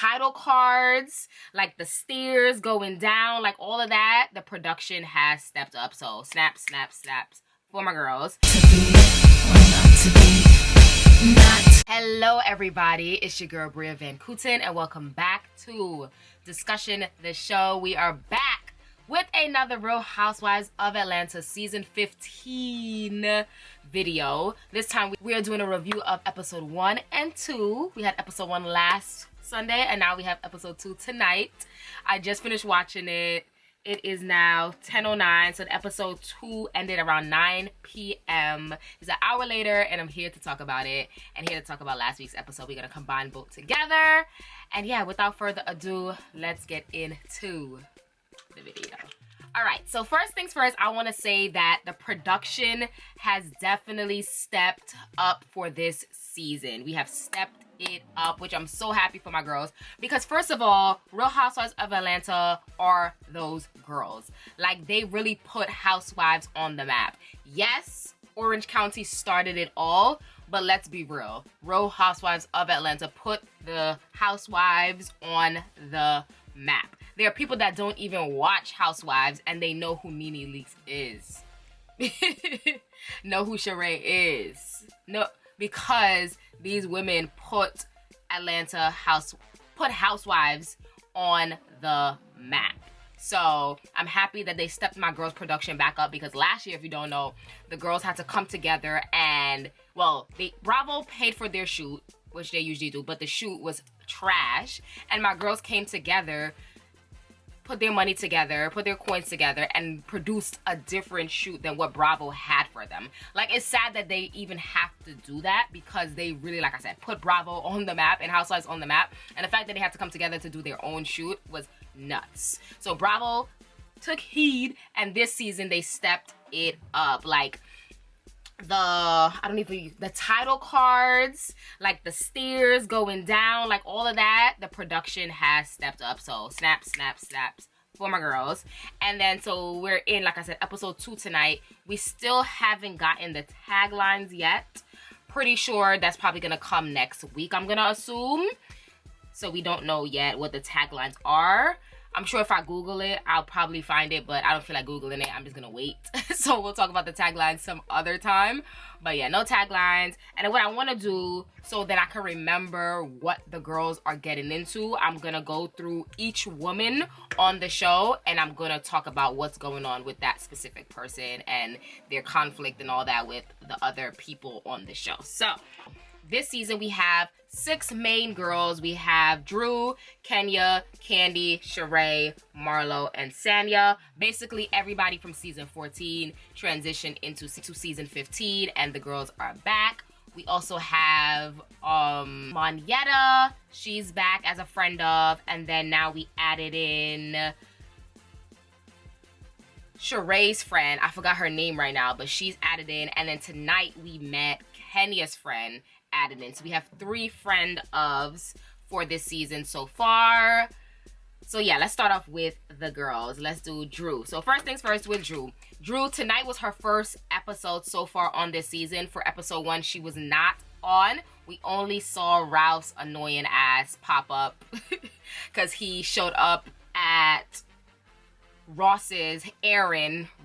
title cards, like the stairs going down, like all of that, the production has stepped up. So snaps for my girls. Hello everybody, it's your girl Bria Van Kooten and welcome back to Discussion the Show. We are back with another Real Housewives of Atlanta season 15 video. This time we are doing a review of episode 1 and 2. We had episode 1 last Sunday and now we have episode 2 tonight. I just finished watching it. It is now 10:09, so the episode 2 ended around 9 p.m. It's an hour later, and I'm here to talk about it, and here to talk about last week's episode. We're going to combine both together. And yeah, without further ado, let's get into the video. Alright, so first things first, I want to say that the production has definitely stepped up for this season. We have stepped it up, which I'm so happy for my girls, because first of all, Real Housewives of Atlanta are those girls. Like, they really put Housewives on the map. Yes, Orange County started it all, but let's be real. Real Housewives of Atlanta put the Housewives on the map. There are people that don't even watch Housewives and they know who Nene Leakes is. Know who Sheree is. No, because these women put Housewives on the map. So I'm happy that they stepped my girls' production back up, because last year, if you don't know, the girls had to come together and, well, Bravo paid for their shoot, which they usually do, but the shoot was trash. And my girls came together, put their money together, put their coins together, and produced a different shoot than what Bravo had for them. Like, it's sad that they even have to do that, because they really, like I said, put Bravo on the map and Housewives on the map. And the fact that they had to come together to do their own shoot was nuts. So Bravo took heed, and this season they stepped it up. Like, the title cards, like the stairs going down, like all of that, the production has stepped up. So snaps for my girls. And then so we're in, like I said, episode 2 tonight. We still haven't gotten the taglines yet. Pretty sure that's probably gonna come next week, I'm gonna assume. So we don't know yet what the taglines are. I'm sure if I Google it, I'll probably find it, but I don't feel like Googling it. I'm just gonna wait. So we'll talk about the taglines some other time. But yeah, no taglines. And what I want to do, so that I can remember what the girls are getting into, I'm gonna go through each woman on the show, and I'm gonna talk about what's going on with that specific person and their conflict and all that with the other people on the show. So this season we have 6 main girls. We have Drew, Kenya, Candy, Sheree, Marlo, and Sanya. Basically everybody from season 14 transitioned into season 15, and the girls are back. We also have Monyetta. She's back as a friend of, and then now we added in Sheree's friend. I forgot her name right now, but she's added in. And then tonight we met Kenya's friend added in. So we have 3 friend ofs for this season so far. So yeah, let's start off with the girls. Let's do Drew. So first things first with Drew. Drew, tonight was her first episode so far on this season. For episode 1, she was not on. We only saw Ralph's annoying ass pop up because he showed up at Ross's,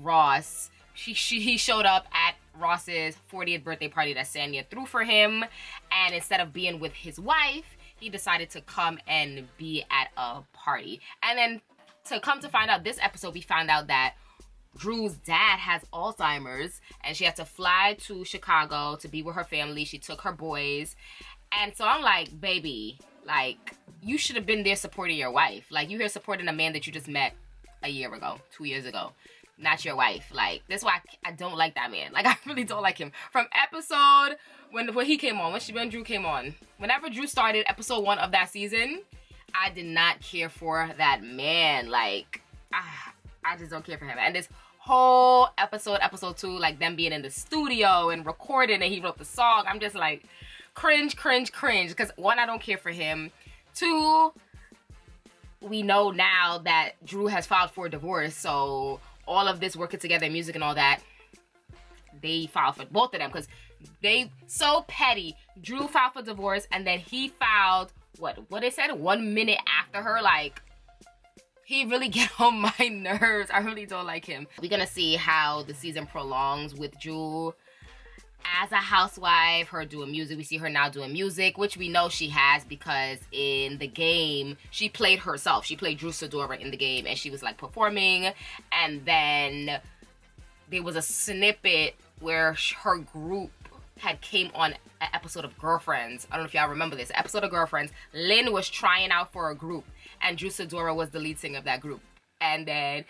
Ross. He showed up at Ross's 40th birthday party that Sanya threw for him, and instead of being with his wife, he decided to come and be at a party. And then to come to find out, this episode we found out that Drew's dad has Alzheimer's, and she had to fly to Chicago to be with her family. She took her boys, and so I'm like, baby, like, you should have been there supporting your wife. Like, you here supporting a man that you just met a year ago, 2 years ago. Not your wife. Like, that's why I don't like that man. Like, I really don't like him. From episode, when he came on, when Drew came on, whenever Drew started episode 1 of that season, I did not care for that man. Like, I just don't care for him. And this whole episode 2, like them being in the studio and recording, and he wrote the song, I'm just like, cringe. Because 1, I don't care for him. 2, we know now that Drew has filed for divorce, so all of this working together, music and all that, they filed for both of them, because they so petty. Drew filed for divorce, and then he filed what they said, 1 minute after her. Like, he really get on my nerves. I really don't like him. We're gonna see how the season prolongs with Jewel as a housewife, her doing music. We see her now doing music, which we know she has because in the game, she played herself. She played Drew Sidora in the game, and she was like performing. And then there was a snippet where her group had came on an episode of Girlfriends. I don't know if y'all remember this episode of Girlfriends. Lynn was trying out for a group, and Drew Sidora was the lead singer of that group. And then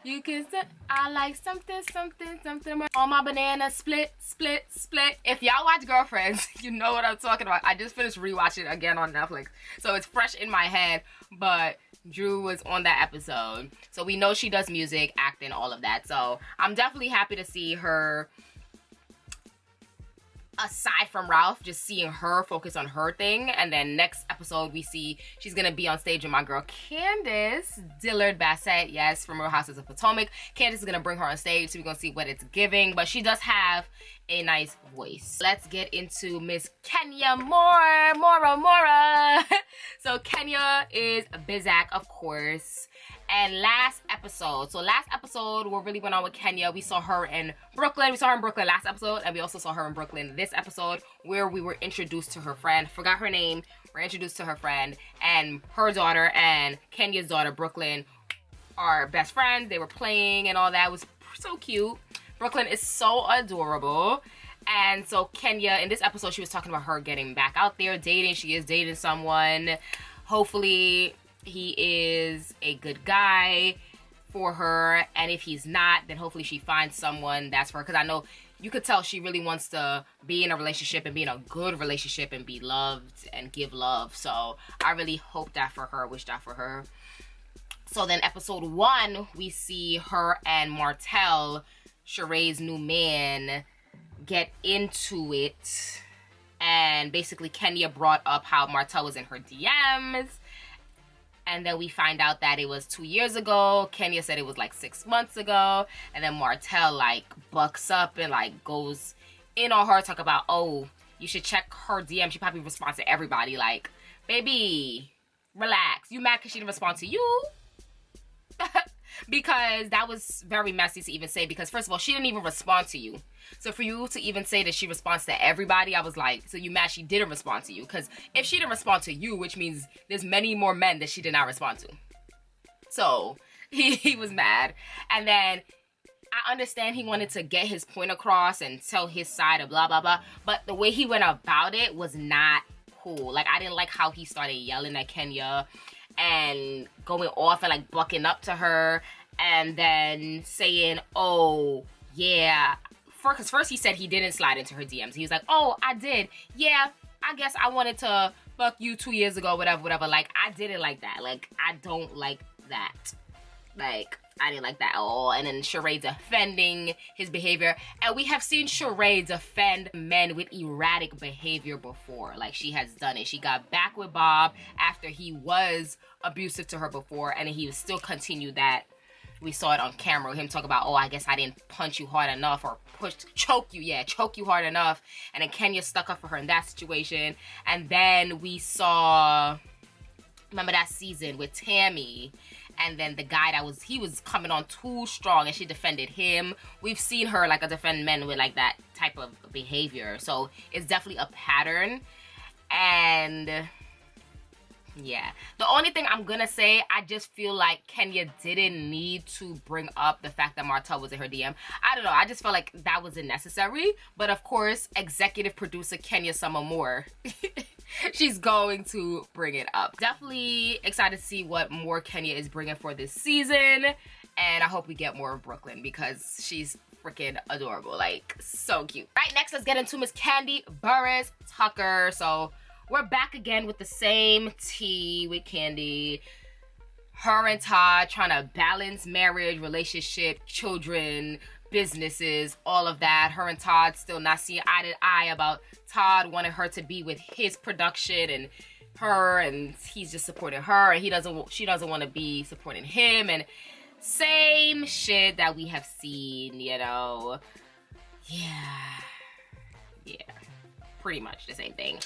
you can say, I like something, something, something on my banana, split, split, split. If y'all watch Girlfriends, you know what I'm talking about. I just finished rewatching it again on Netflix, so it's fresh in my head, but Drew was on that episode. So we know she does music, acting, all of that. So I'm definitely happy to see her. Aside from Ralph, just seeing her focus on her thing. And then next episode, we see she's going to be on stage with my girl Candace Dillard Bassett, yes, from Real Housewives of Potomac. Candace is going to bring her on stage, so we're going to see what it's giving. But she does have a nice voice. Let's get into Miss Kenya Mora. So Kenya is Bizak, of course. And last episode, what really went on with Kenya, we saw her in Brooklyn. We saw her in Brooklyn last episode, and we also saw her in Brooklyn this episode, where we were introduced to her friend. Forgot her name. We're introduced to her friend, and her daughter and Kenya's daughter, Brooklyn, are best friends. They were playing and all that. It was so cute. Brooklyn is so adorable. And so Kenya, in this episode, she was talking about her getting back out there, dating. She is dating someone. Hopefully he is a good guy for her, and if he's not, then hopefully she finds someone that's for her, because I know you could tell she really wants to be in a relationship and be in a good relationship and be loved and give love. So I really hope that for her, wish that for her. So then episode 1, we see her and Martell, Sheree's new man, get into it, and basically Kenya brought up how Martell was in her DMs. And then we find out that it was 2 years ago. Kenya said it was like 6 months ago. And then Martell like bucks up and like goes in on her, talk about, oh, you should check her DM. She probably responds to everybody. Like, baby, relax. You mad because she didn't respond to you? Because that was very messy to even say, because first of all, she didn't even respond to you. So for you to even say that she responds to everybody, I was like, so you mad she didn't respond to you? Because if she didn't respond to you, which means there's many more men that she did not respond to. So he was mad. And then I understand he wanted to get his point across and tell his side of blah, blah, blah. But the way he went about it was not cool. Like, I didn't like how he started yelling at Kenya and going off and like bucking up to her, and then saying, oh, yeah. Because first he said he didn't slide into her DMs. He was like, oh, I did. Yeah, I guess I wanted to fuck you 2 years ago, whatever. Like, I didn't like that. Like, I don't like that. Like, I didn't like that at all. And then Sheree defending his behavior. And we have seen Sheree defend men with erratic behavior before. Like, she has done it. She got back with Bob after he was abusive to her before, and he still continued that. We saw it on camera, him talk about, oh, I guess I didn't punch you hard enough, or choke you hard enough. And then Kenya stuck up for her in that situation. And then we saw, remember that season with Tammy, and then the guy he was coming on too strong, and she defended him. We've seen her like defend men with like that type of behavior. So it's definitely a pattern. And yeah, the only thing I'm gonna say, I just feel like Kenya didn't need to bring up the fact that Martell was in her DM. I don't know, I just felt like that wasn't necessary. But of course, executive producer Kenya Summer Moore, she's going to bring it up. Definitely excited to see what more Kenya is bringing for this season. And I hope we get more of Brooklyn, because she's freaking adorable, like so cute. Right, next let's get into Miss Kandi Burruss Tucker. So we're back again with the same tea with Kandi. Her and Todd trying to balance marriage, relationship, children, businesses, all of that. Her and Todd still not seeing eye to eye about Todd wanting her to be with his production and her, and he's just supporting her, and she doesn't want to be supporting him, and same shit that we have seen, you know. Yeah, pretty much the same thing.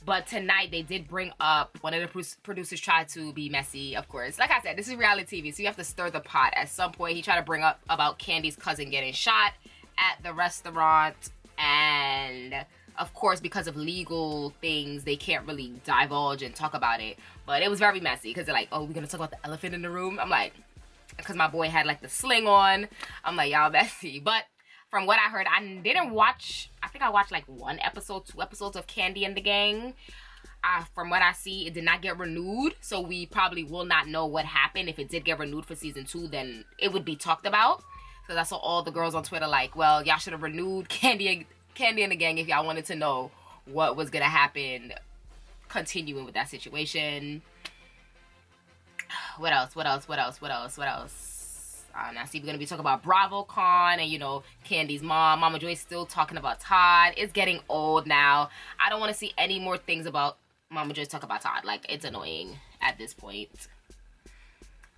But tonight they did bring up, one of the producers tried to be messy, of course. Like I said, this is reality TV, so you have to stir the pot. At some point, he tried to bring up about Candy's cousin getting shot at the restaurant. And of course, because of legal things, they can't really divulge and talk about it. But it was very messy because they're like, oh, we're going to talk about the elephant in the room? I'm like, because my boy had like the sling on. I'm like, y'all messy. But from what I heard, I didn't watch, I think I watched like 1 episode, 2 episodes of Candy and the Gang. From what I see, it did not get renewed, so we probably will not know what happened. If it did get renewed for season 2, then it would be talked about. So that's what all the girls on Twitter like, well, y'all should have renewed Candy and the Gang if y'all wanted to know what was gonna happen continuing with that situation. What else? Now, see, we're going to be talking about BravoCon and, you know, Candy's mom. Mama Joy's still talking about Todd. It's getting old now. I don't want to see any more things about Mama Joy's talk about Todd. Like, it's annoying at this point.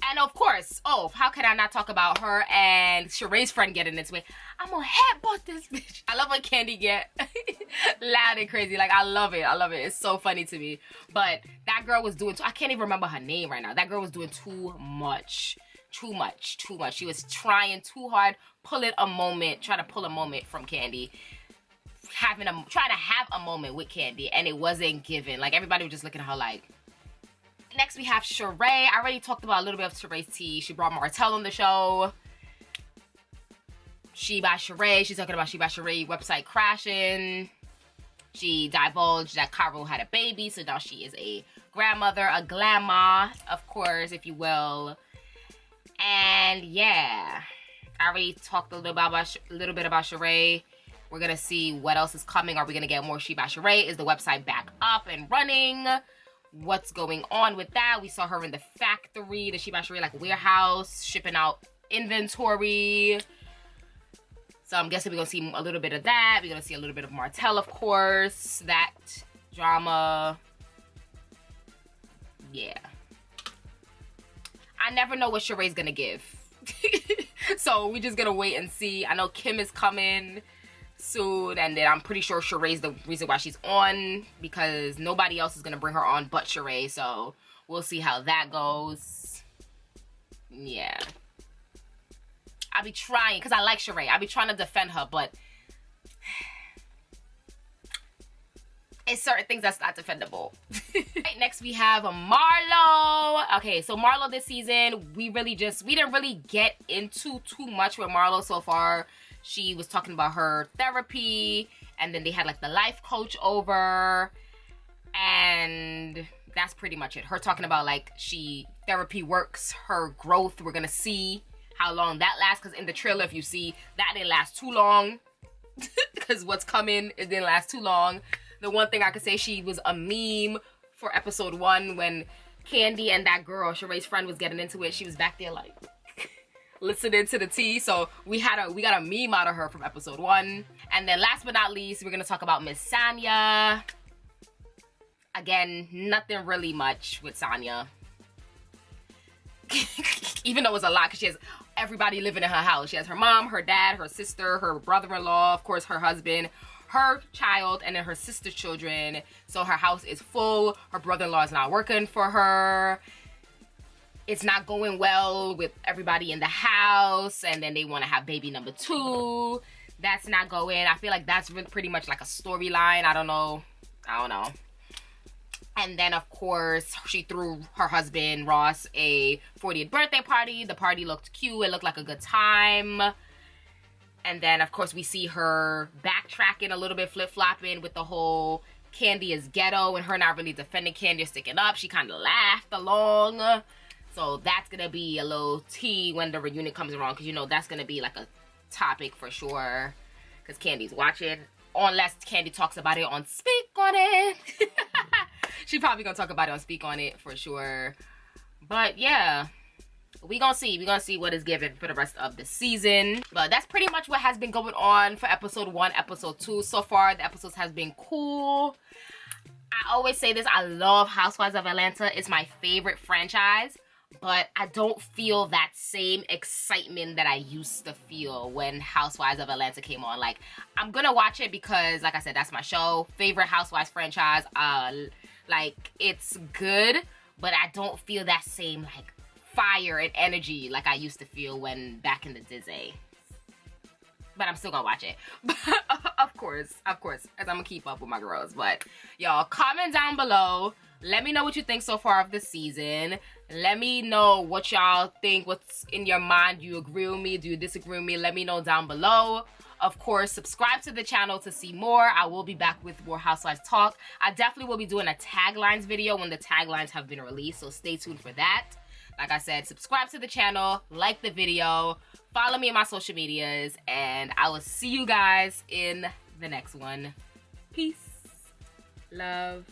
And, of course, oh, how could I not talk about her and Sheree's friend getting into it? I'm going to headbutt this bitch. I love when Candy get loud and crazy. Like, I love it. It's so funny to me. But that girl was doing, I can't even remember her name right now. That girl was doing too much. She was trying too hard, trying to pull a moment from Candy, trying to have a moment with Candy, and it wasn't given. Like, everybody was just looking at her like. Next, we have Sheree. I already talked about a little bit of Sheree's tea. She brought Martell on the show. She by Sheree. She's talking about She by Sheree website crashing. She divulged that Caro had a baby, so now she is a grandmother, a grandma, of course, if you will. And yeah, I already talked a little bit about Sheree. We're gonna see what else is coming. Are we gonna get more She by Sheree? Is the website back up and running? What's going on with that? We saw her in the factory, the She by Sheree like warehouse, shipping out inventory. So I'm guessing we're gonna see a little bit of that. We're gonna see a little bit of Martell, of course. That drama. Yeah. I never know what Sheree's gonna give. So we're just gonna wait and see. I know Kim is coming soon, and then I'm pretty sure Sheree's the reason why she's on, because nobody else is gonna bring her on but Sheree. So we'll see how that goes. Yeah. I be trying, because I like Sheree. I be trying to defend her, but it's certain things that's not defendable. Right, next we have Marlo. Okay, so Marlo this season, we didn't really get into too much with Marlo so far. She was talking about her therapy, and then they had like the life coach over, and that's pretty much it. Her talking about like therapy works, her growth. We're gonna see how long that lasts, because in the trailer, if you see, that didn't last too long. Because what's coming, it didn't last too long. The one thing I could say, she was a meme for episode 1 when Candy and that girl, Sheree's friend, was getting into it. She was back there like listening to the tea. So we got a meme out of her from episode 1. And then last but not least, we're gonna talk about Miss Sanya. Again, nothing really much with Sanya. Even though it was a lot, because she has everybody living in her house. She has her mom, her dad, her sister, her brother-in-law, of course her husband, her child, and then her sister's children. So her house is full. Her brother-in-law is not working for her. It's not going well with everybody in the house, and then they want to have baby number 2. That's not going. I feel like that's pretty much like a storyline. I don't know. And then, of course, she threw her husband, Ross, a 40th birthday party. The party looked cute. It looked like a good time. And then, of course, we see her backtracking a little bit, flip-flopping with the whole Candy is ghetto and her not really defending Candy or sticking up. She kind of laughed along. So that's going to be a little tea when the reunion comes around, because, you know, that's going to be like a topic for sure, because Candy's watching. Unless Candy talks about it on Speak On It. She probably gonna talk about it on Speak On It for sure. But yeah, we gonna see what is given for the rest of the season. But that's pretty much what has been going on for episode 1, episode 2. So far, the episodes has been cool. I always say this, I love Housewives of Atlanta. It's my favorite franchise. but I don't feel that same excitement that I used to feel when Housewives of Atlanta came on. Like, I'm gonna watch it because, like I said, that's my show. Favorite Housewives franchise. Like, it's good, but I don't feel that same, like, fire and energy like I used to feel when back in the Disney. But I'm still gonna watch it. of course, as I'm gonna keep up with my girls. But y'all, comment down below. Let me know what you think so far of the season. Let me know what y'all think, what's in your mind. Do you agree with me? Do you disagree with me? Let me know down below. Of course, subscribe to the channel to see more. I will be back with more Housewives talk. I definitely will be doing a taglines video when the taglines have been released, so stay tuned for that. Like I said, subscribe to the channel, like the video, follow me on my social medias, and I will see you guys in the next one. Peace, love.